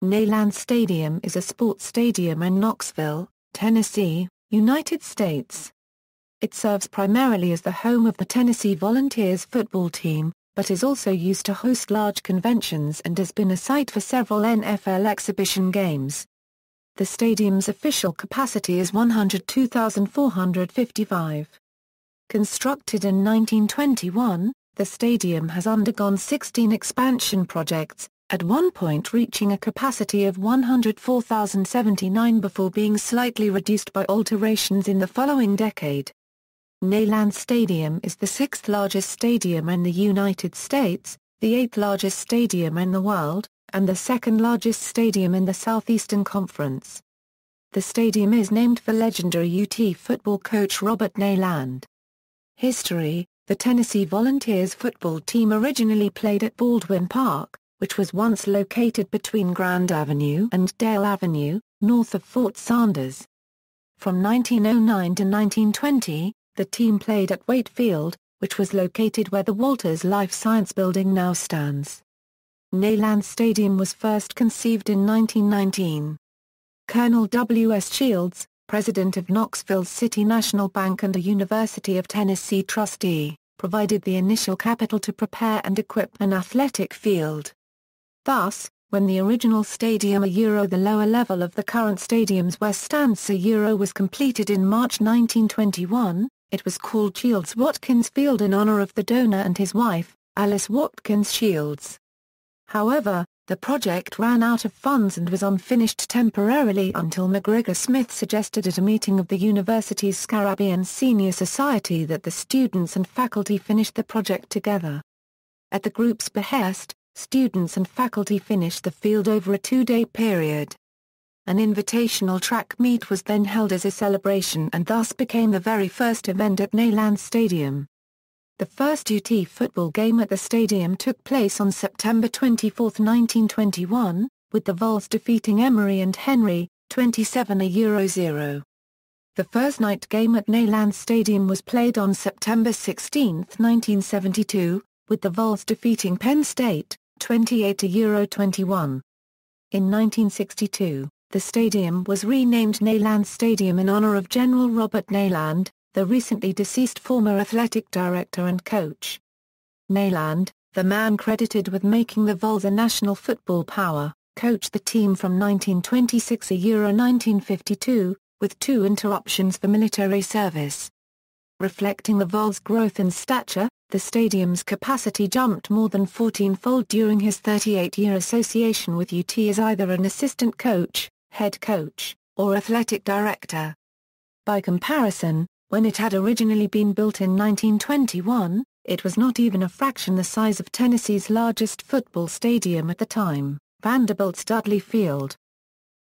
Neyland Stadium is a sports stadium in Knoxville, Tennessee, United States. It serves primarily as the home of the Tennessee Volunteers football team, but is also used to host large conventions and has been a site for several NFL exhibition games. The stadium's official capacity is 102,455. Constructed in 1921, the stadium has undergone 16 expansion projects, at one point reaching a capacity of 104,079 before being slightly reduced by alterations in the following decade. Neyland Stadium is the sixth largest stadium in the United States, the eighth largest stadium in the world, and the second largest stadium in the Southeastern Conference. The stadium is named for legendary UT football coach Robert Neyland. History: the Tennessee Volunteers football team originally played at Baldwin Park, which was once located between Grand Avenue and Dale Avenue, north of Fort Sanders. From 1909 to 1920, the team played at Waite Field, which was located where the Walters Life Science Building now stands. Neyland Stadium was first conceived in 1919. Colonel W. S. Shields, president of Knoxville City National Bank and a University of Tennessee trustee, provided the initial capital to prepare and equip an athletic field. Thus, when the original stadium the lower level of the current stadium's west stands was completed in March 1921, it was called Shields-Watkins Field in honor of the donor and his wife, Alice Watkins Shields. However, the project ran out of funds and was unfinished temporarily until McGregor Smith suggested at a meeting of the university's Scarabian Senior Society that the students and faculty finish the project together. At the group's behest, students and faculty finished the field over a 2-day period. An invitational track meet was then held as a celebration and thus became the very first event at Neyland Stadium. The first UT football game at the stadium took place on September 24, 1921, with the Vols defeating Emory and Henry, 27-0. The first night game at Neyland Stadium was played on September 16, 1972, with the Vols defeating Penn State, 28-21. In 1962, the stadium was renamed Neyland Stadium in honor of General Robert Neyland, the recently deceased former athletic director and coach. Neyland, the man credited with making the Vols a national football power, coached the team from 1926-1952, with 2 interruptions for military service. Reflecting the Vols' growth in stature, the stadium's capacity jumped more than 14-fold during his 38-year association with UT as either an assistant coach, head coach, or athletic director. By comparison, when it had originally been built in 1921, it was not even a fraction the size of Tennessee's largest football stadium at the time, Vanderbilt's Dudley Field.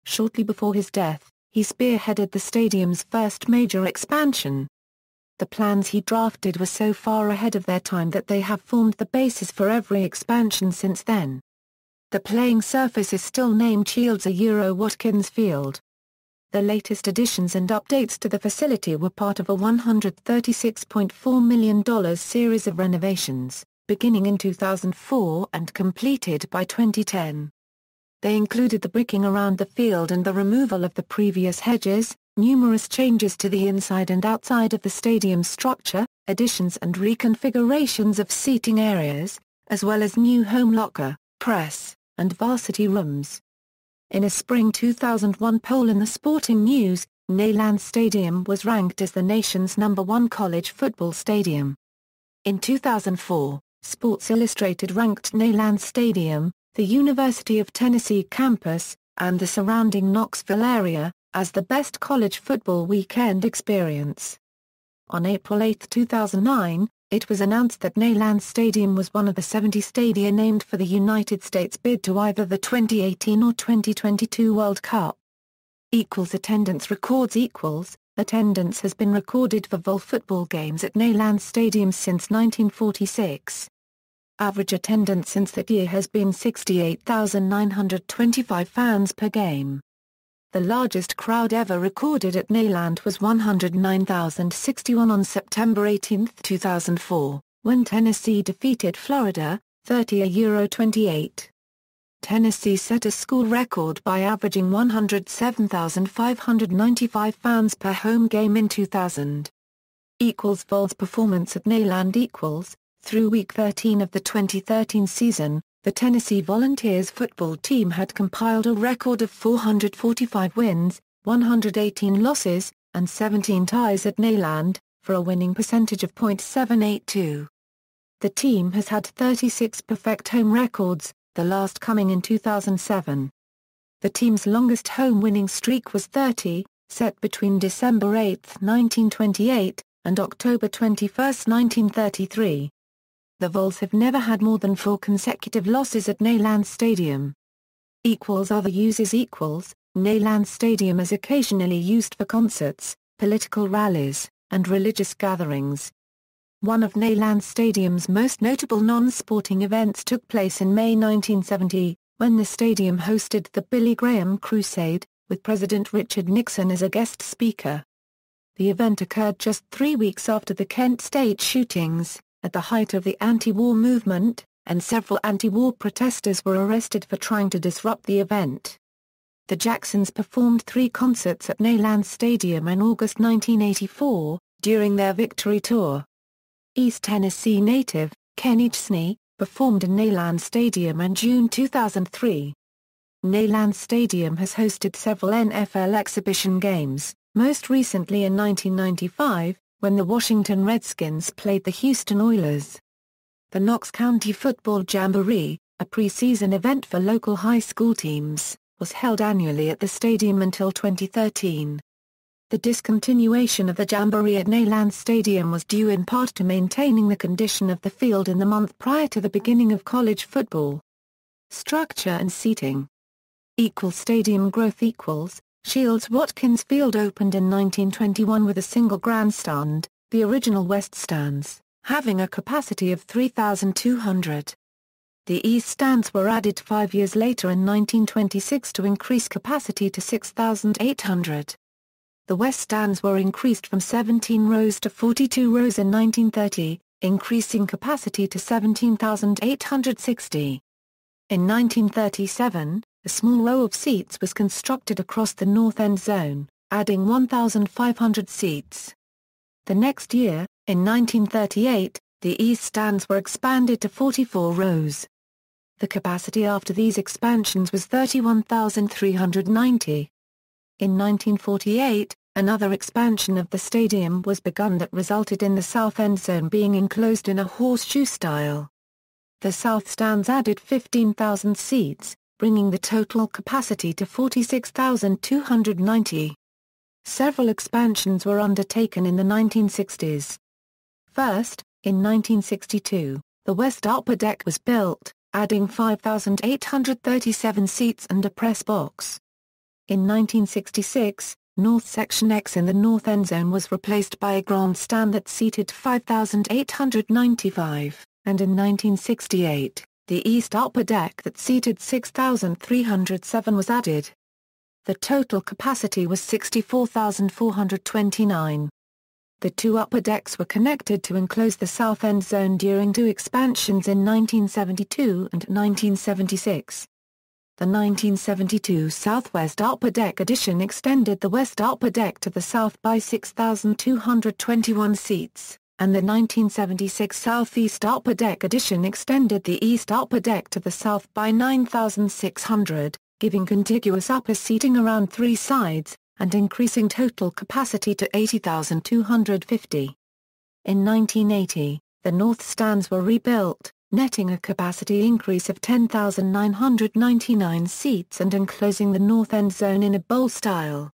Shortly before his death, he spearheaded the stadium's first major expansion. The plans he drafted were so far ahead of their time that they have formed the basis for every expansion since then. The playing surface is still named Shields-Watkins Field. The latest additions and updates to the facility were part of a $136.4 million series of renovations, beginning in 2004 and completed by 2010. They included the bricking around the field and the removal of the previous hedges, numerous changes to the inside and outside of the stadium's structure, additions and reconfigurations of seating areas, as well as new home locker, press, and varsity rooms. In a spring 2001 poll in the Sporting News, Neyland Stadium was ranked as the nation's #1 college football stadium. In 2004, Sports Illustrated ranked Neyland Stadium, the University of Tennessee campus, and the surrounding Knoxville area, as the best college football weekend experience. On April 8, 2009, it was announced that Neyland Stadium was one of the 70 stadia named for the United States bid to either the 2018 or 2022 World Cup. Attendance records attendance has been recorded for Vol football games at Neyland Stadium since 1946. Average attendance since that year has been 68,925 fans per game. The largest crowd ever recorded at Neyland was 109,061 on September 18, 2004, when Tennessee defeated Florida, 30-28. Tennessee set a school record by averaging 107,595 fans per home game in 2000. Vols performance at Neyland. Through Week 13 of the 2013 season, the Tennessee Volunteers football team had compiled a record of 445 wins, 118 losses, and 17 ties at Neyland, for a winning percentage of .782. The team has had 36 perfect home records, the last coming in 2007. The team's longest home winning streak was 30, set between December 8, 1928, and October 21, 1933. The Vols have never had more than 4 consecutive losses at Neyland Stadium. Other uses. Neyland Stadium is occasionally used for concerts, political rallies, and religious gatherings. One of Neyland Stadium's most notable non-sporting events took place in May 1970, when the stadium hosted the Billy Graham Crusade, with President Richard Nixon as a guest speaker. The event occurred just 3 weeks after the Kent State shootings, at the height of the anti-war movement, and several anti-war protesters were arrested for trying to disrupt the event. The Jacksons performed 3 concerts at Neyland Stadium in August 1984, during their victory tour. East Tennessee native, Kenny Chesney, performed in Neyland Stadium in June 2003. Neyland Stadium has hosted several NFL exhibition games, most recently in 1995, when the Washington Redskins played the Houston Oilers. The Knox County Football Jamboree, a preseason event for local high school teams, was held annually at the stadium until 2013. The discontinuation of the Jamboree at Neyland Stadium was due in part to maintaining the condition of the field in the month prior to the beginning of college football. Structure and seating. Stadium growth. Shields-Watkins Field opened in 1921 with a single grandstand, the original West Stands, having a capacity of 3,200. The East Stands were added 5 years later in 1926 to increase capacity to 6,800. The West Stands were increased from 17 rows to 42 rows in 1930, increasing capacity to 17,860. In 1937, a small row of seats was constructed across the north end zone, adding 1,500 seats. The next year, in 1938, the East Stands were expanded to 44 rows. The capacity after these expansions was 31,390. In 1948, another expansion of the stadium was begun that resulted in the south end zone being enclosed in a horseshoe style. The south stands added 15,000 seats, bringing the total capacity to 46,290. Several expansions were undertaken in the 1960s. First, in 1962, the West Upper Deck was built, adding 5,837 seats and a press box. In 1966, North Section X in the north end zone was replaced by a grandstand that seated 5,895, and in 1968, the East Upper Deck that seated 6,307 was added. The total capacity was 64,429. The 2 upper decks were connected to enclose the south end zone during 2 expansions in 1972 and 1976. The 1972 Southwest Upper Deck addition extended the West Upper Deck to the south by 6,221 seats, and the 1976 Southeast Upper Deck addition extended the East Upper Deck to the south by 9,600, giving contiguous upper seating around 3 sides, and increasing total capacity to 80,250. In 1980, the north stands were rebuilt, netting a capacity increase of 10,999 seats and enclosing the north end zone in a bowl style.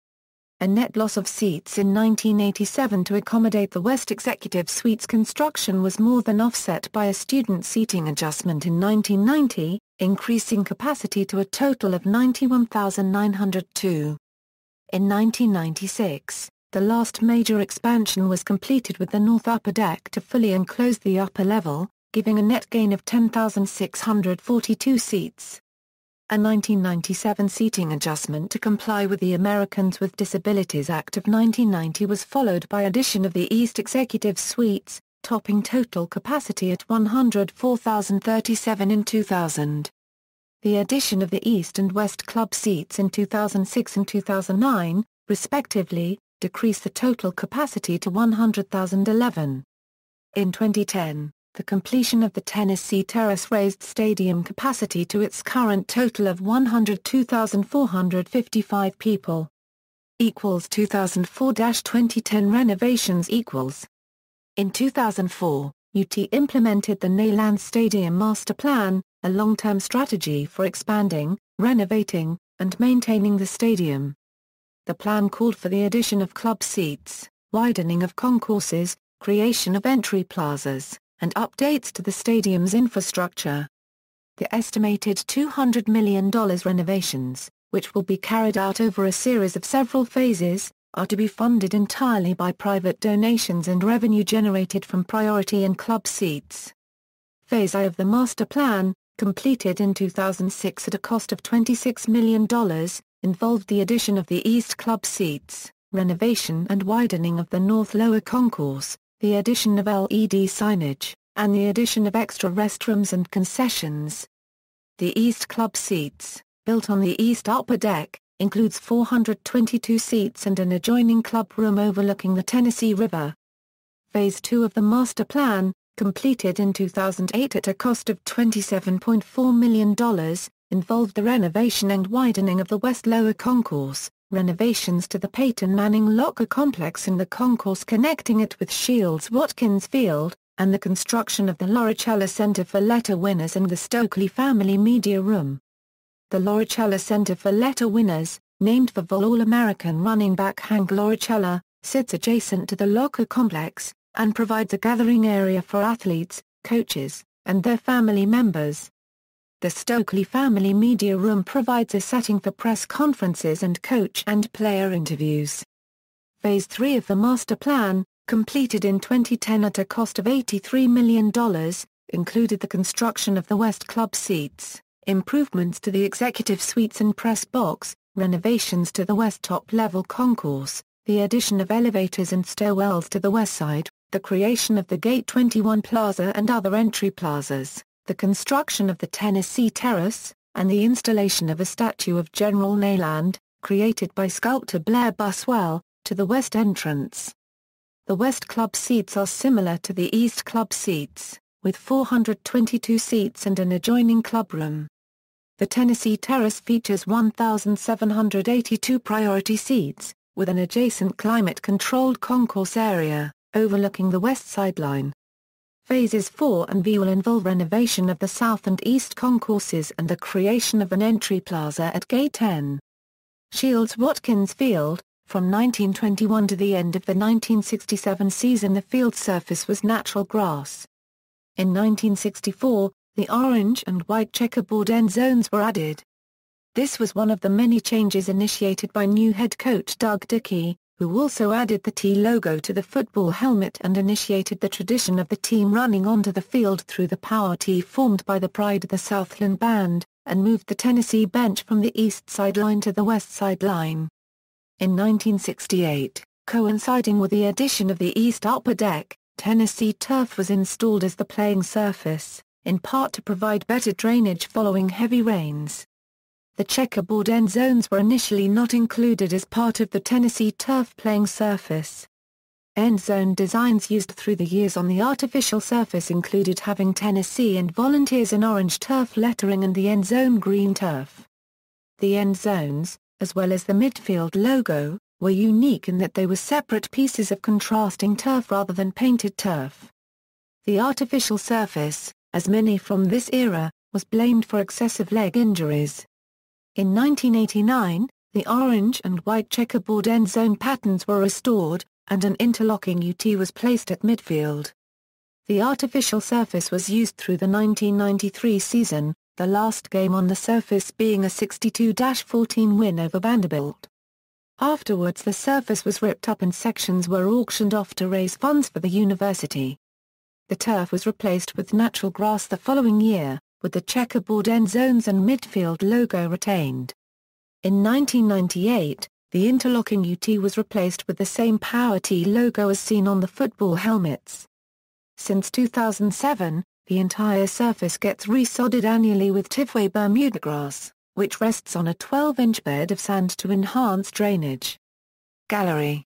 A net loss of seats in 1987 to accommodate the West Executive Suites construction was more than offset by a student seating adjustment in 1990, increasing capacity to a total of 91,902. In 1996, the last major expansion was completed with the North Upper Deck to fully enclose the upper level, giving a net gain of 10,642 seats. A 1997 seating adjustment to comply with the Americans with Disabilities Act of 1990 was followed by addition of the East Executive Suites, topping total capacity at 104,037 in 2000. The addition of the East and West club seats in 2006 and 2009, respectively, decreased the total capacity to 100,011. In 2010, the completion of the Tennessee Terrace raised stadium capacity to its current total of 102,455 people. 2004-2010 renovations In 2004, UT implemented the Neyland Stadium Master Plan, a long-term strategy for expanding, renovating, and maintaining the stadium. The plan called for the addition of club seats, widening of concourses, creation of entry plazas, and updates to the stadium's infrastructure. The estimated $200 million renovations, which will be carried out over a series of several phases, are to be funded entirely by private donations and revenue generated from priority and club seats. Phase I of the master plan, completed in 2006 at a cost of $26 million, involved the addition of the East club seats, renovation and widening of the North lower concourse, the addition of LED signage, and the addition of extra restrooms and concessions. The East club seats, built on the East upper deck, includes 422 seats and an adjoining club room overlooking the Tennessee River. Phase II of the master plan, completed in 2008 at a cost of $27.4 million, involved the renovation and widening of the West Lower Concourse, renovations to the Peyton Manning Locker Complex and the concourse connecting it with Shields-Watkins Field, and the construction of the Loricella Center for Letter Winners and the Stokely Family Media Room. The Loricella Center for Letter Winners, named for All-American running back Hank Loricella, sits adjacent to the Locker Complex, and provides a gathering area for athletes, coaches, and their family members. The Stokely Family Media Room provides a setting for press conferences and coach and player interviews. Phase III of the master plan, completed in 2010 at a cost of $83 million, included the construction of the West Club seats, improvements to the executive suites and press box, renovations to the West top-level concourse, the addition of elevators and stairwells to the west side, the creation of the Gate 21 Plaza and other entry plazas, the construction of the Tennessee Terrace, and the installation of a statue of General Neyland, created by sculptor Blair Buswell, to the west entrance. The West Club seats are similar to the East Club seats, with 422 seats and an adjoining club room. The Tennessee Terrace features 1,782 priority seats, with an adjacent climate-controlled concourse area, overlooking the west sideline. Phases 4 and V will involve renovation of the south and east concourses and the creation of an entry plaza at Gate 10. Shields-Watkins Field, from 1921 to the end of the 1967 season the field surface was natural grass. In 1964, the orange and white checkerboard end zones were added. This was one of the many changes initiated by new head coach Doug Dickey, who also added the T logo to the football helmet and initiated the tradition of the team running onto the field through the power T formed by the Pride of the Southland Band, and moved the Tennessee bench from the east sideline to the west sideline. In 1968, coinciding with the addition of the East upper deck, Tennessee turf was installed as the playing surface, in part to provide better drainage following heavy rains. The checkerboard end zones were initially not included as part of the Tennessee turf playing surface. End zone designs used through the years on the artificial surface included having Tennessee and Volunteers in orange turf lettering and the end zone green turf. The end zones, as well as the midfield logo, were unique in that they were separate pieces of contrasting turf rather than painted turf. The artificial surface, as many from this era, was blamed for excessive leg injuries. In 1989, the orange and white checkerboard end zone patterns were restored, and an interlocking UT was placed at midfield. The artificial surface was used through the 1993 season, the last game on the surface being a 62-14 win over Vanderbilt. Afterwards the surface was ripped up and sections were auctioned off to raise funds for the university. The turf was replaced with natural grass the following year, with the checkerboard end zones and midfield logo retained. In 1998, the interlocking UT was replaced with the same Power T logo as seen on the football helmets. Since 2007, The entire surface gets resodded annually with Tivway Bermuda grass, which rests on a 12-inch bed of sand to enhance drainage. Gallery.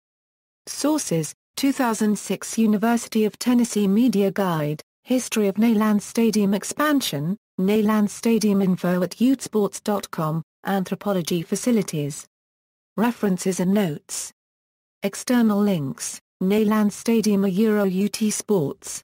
Sources: 2006 University of Tennessee Media Guide, History of Neyland Stadium Expansion, Neyland Stadium info at utesports.com, Anthropology Facilities. References and notes. External links: Neyland Stadium / UT Sports.